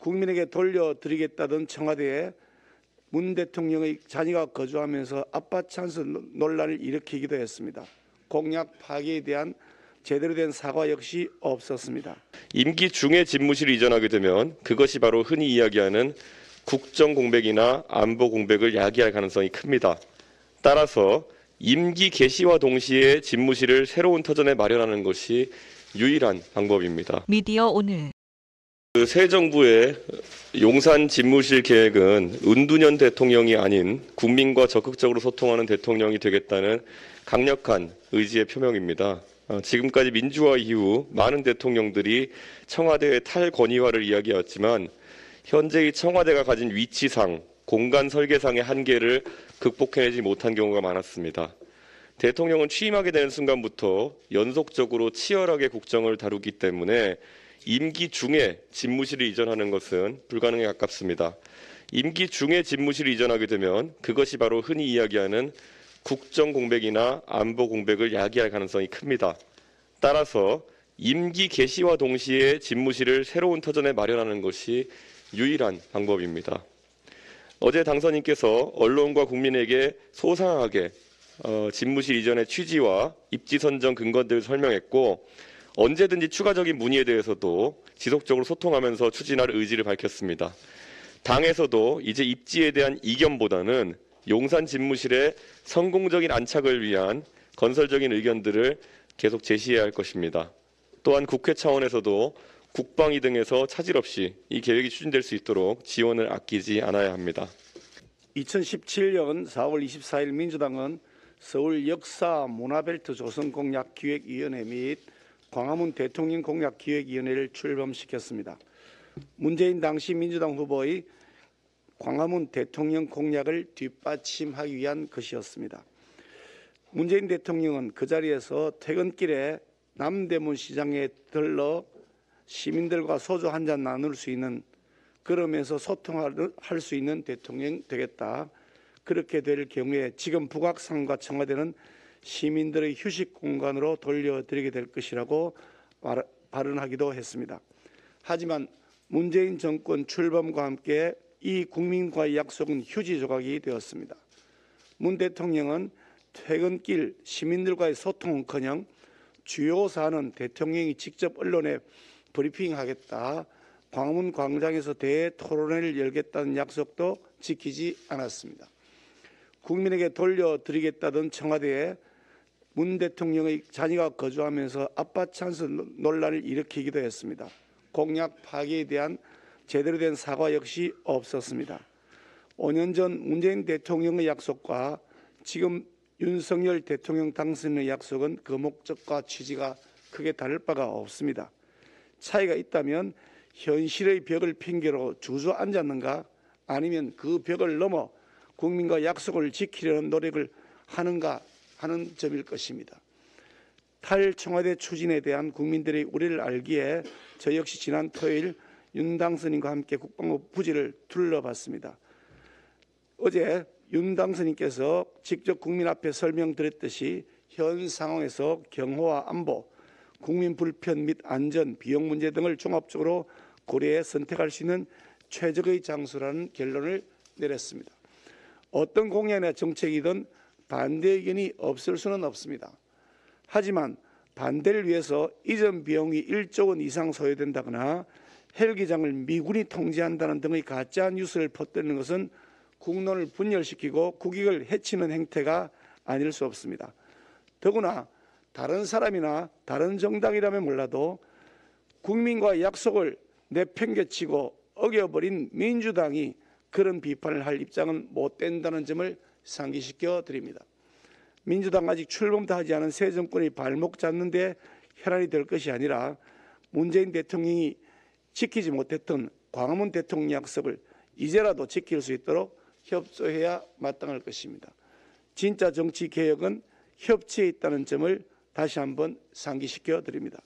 국민에게 돌려드리겠다던 청와대에 문 대통령의 자녀가 거주하면서 아빠 찬스 논란을 일으키기도 했습니다. 공약 파기에 대한 제대로 된 사과 역시 없었습니다. 임기 중에 집무실을 이전하게 되면 그것이 바로 흔히 이야기하는 국정 공백이나 안보 공백을 야기할 가능성이 큽니다. 따라서 임기 개시와 동시에 집무실을 새로운 터전에 마련하는 것이 유일한 방법입니다. 미디어 오늘 새 정부의 용산 집무실 계획은 은둔형 대통령이 아닌 국민과 적극적으로 소통하는 대통령이 되겠다는 강력한 의지의 표명입니다. 지금까지 민주화 이후 많은 대통령들이 청와대의 탈권위화를 이야기했지만 현재의 청와대가 가진 위치상, 공간 설계상의 한계를 극복해내지 못한 경우가 많았습니다. 대통령은 취임하게 되는 순간부터 연속적으로 치열하게 국정을 다루기 때문에 임기 중에 집무실을 이전하는 것은 불가능에 가깝습니다. 임기 중에 집무실을 이전하게 되면 그것이 바로 흔히 이야기하는 국정 공백이나 안보 공백을 야기할 가능성이 큽니다. 따라서 임기 개시와 동시에 집무실을 새로운 터전에 마련하는 것이 유일한 방법입니다. 어제 당선인께서 언론과 국민에게 소상하게 집무실 이전의 취지와 입지 선정 근거들을 설명했고 언제든지 추가적인 문의에 대해서도 지속적으로 소통하면서 추진할 의지를 밝혔습니다. 당에서도 이제 입지에 대한 이견보다는 용산 집무실의 성공적인 안착을 위한 건설적인 의견들을 계속 제시해야 할 것입니다. 또한 국회 차원에서도 국방위 등에서 차질 없이 이 계획이 추진될 수 있도록 지원을 아끼지 않아야 합니다. 2017년 4월 24일 민주당은 서울 역사 문화벨트 조성 공약 기획위원회 및 광화문 대통령 공약 기획위원회를 출범시켰습니다. 문재인 당시 민주당 후보의 광화문 대통령 공약을 뒷받침하기 위한 것이었습니다. 문재인 대통령은 그 자리에서 퇴근길에 남대문 시장에 들러 시민들과 소주 한잔 나눌 수 있는, 그러면서 소통할 수 있는 대통령 되겠다. 그렇게 될 경우에 지금 북악산과 청와대는 시민들의 휴식 공간으로 돌려드리게 될 것이라고 발언하기도 했습니다. 하지만 문재인 정권 출범과 함께 이 국민과의 약속은 휴지 조각이 되었습니다. 문 대통령은 퇴근길 시민들과의 소통은커녕 주요 사안은 대통령이 직접 언론에 브리핑하겠다, 광화문 광장에서 대토론회를 열겠다는 약속도 지키지 않았습니다. 국민에게 돌려드리겠다던 청와대에 문 대통령의 자녀가 거주하면서 아빠 찬스 논란을 일으키기도 했습니다. 공약 파기에 대한 제대로 된 사과 역시 없었습니다. 5년 전 문재인 대통령의 약속과 지금 윤석열 대통령 당선인의 약속은 그 목적과 취지가 크게 다를 바가 없습니다. 차이가 있다면 현실의 벽을 핑계로 주저앉았는가, 아니면 그 벽을 넘어 국민과 약속을 지키려는 노력을 하는가 하는 점일 것입니다. 탈청와대 추진에 대한 국민들의 우려를 알기에 저 역시 지난 토요일 윤 당선인과 함께 국방부 부지를 둘러봤습니다. 어제 윤 당선인께서 직접 국민 앞에 설명드렸듯이 현 상황에서 경호와 안보, 국민 불편 및 안전, 비용 문제 등을 종합적으로 고려해 선택할 수 있는 최적의 장소라는 결론을 내렸습니다. 어떤 공약이나 정책이든 반대 의견이 없을 수는 없습니다. 하지만 반대를 위해서 이전 비용이 1조 원 이상 소요된다거나 헬기장을 미군이 통제한다는 등의 가짜 뉴스를 퍼뜨리는 것은 국론을 분열시키고 국익을 해치는 행태가 아닐 수 없습니다. 더구나 다른 사람이나 다른 정당이라면 몰라도 국민과 약속을 내팽개치고 어겨버린 민주당이 그런 비판을 할 입장은 못 된다는 점을 상기시켜 드립니다. 민주당 아직 출범도 하지 않은 새 정권의 발목 잡는 데 혈안이 될 것이 아니라 문재인 대통령이 지키지 못했던 광화문 대통령 약속을 이제라도 지킬 수 있도록 협조해야 마땅할 것입니다. 진짜 정치 개혁은 협치에 있다는 점을 다시 한번 상기시켜 드립니다.